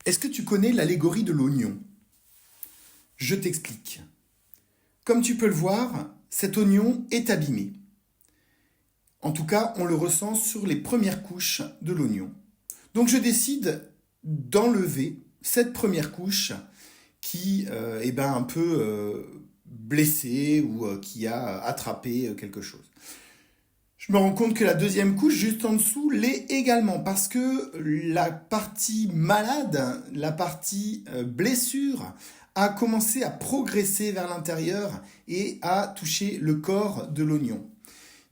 Est-ce que tu connais l'allégorie de l'oignon? Je t'explique. Comme tu peux le voir, cet oignon est abîmé. En tout cas, on le ressent sur les premières couches de l'oignon. Donc je décide d'enlever cette première couche qui est un peu blessée ou qui a attrapé quelque chose. Je me rends compte que la deuxième couche, juste en dessous, l'est également parce que la partie malade, la partie blessure, a commencé à progresser vers l'intérieur et à toucher le corps de l'oignon.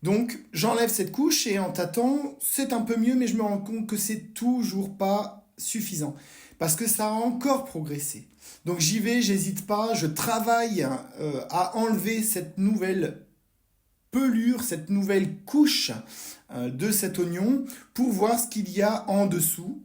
Donc j'enlève cette couche et en tâtant, c'est un peu mieux, mais je me rends compte que c'est toujours pas suffisant parce que ça a encore progressé. Donc j'y vais, j'hésite pas, je travaille à enlever cette nouvelle pelure, cette nouvelle couche de cet oignon pour voir ce qu'il y a en dessous.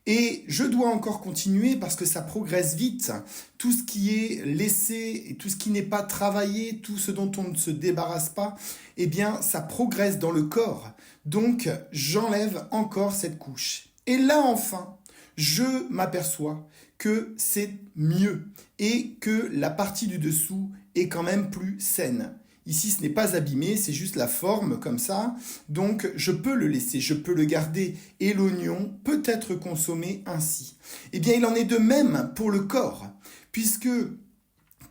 Et je dois encore continuer parce que ça progresse vite. Tout ce qui est laissé et tout ce qui n'est pas travaillé, tout ce dont on ne se débarrasse pas, eh bien, ça progresse dans le corps. Donc, j'enlève encore cette couche. Et là, enfin, je m'aperçois que c'est mieux et que la partie du dessous est quand même plus saine. Ici, ce n'est pas abîmé, c'est juste la forme comme ça. Donc, je peux le laisser, je peux le garder. Et l'oignon peut être consommé ainsi. Eh bien, il en est de même pour le corps, puisque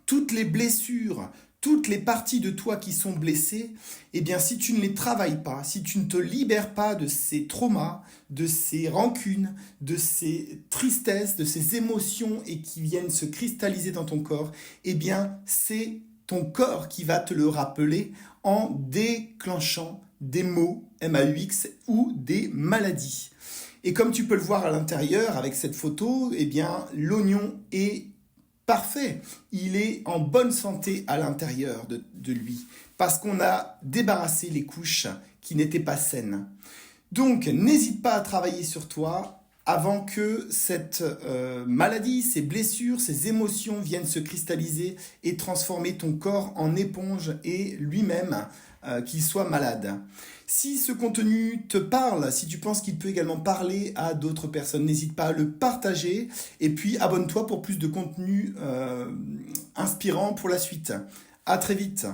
toutes les blessures, toutes les parties de toi qui sont blessées, eh bien, si tu ne les travailles pas, si tu ne te libères pas de ces traumas, de ces rancunes, de ces tristesses, de ces émotions et qui viennent se cristalliser dans ton corps, eh bien, c'est ton corps qui va te le rappeler en déclenchant des maux, MAUX, ou des maladies. Et comme tu peux le voir à l'intérieur avec cette photo, eh bien, l'oignon est parfait. Il est en bonne santé à l'intérieur de lui parce qu'on a débarrassé les couches qui n'étaient pas saines. Donc, n'hésite pas à travailler sur toi avant que cette maladie, ces blessures, ces émotions viennent se cristalliser et transformer ton corps en éponge et lui-même qu'il soit malade. Si ce contenu te parle, si tu penses qu'il peut également parler à d'autres personnes, n'hésite pas à le partager et puis abonne-toi pour plus de contenu inspirant pour la suite. À très vite.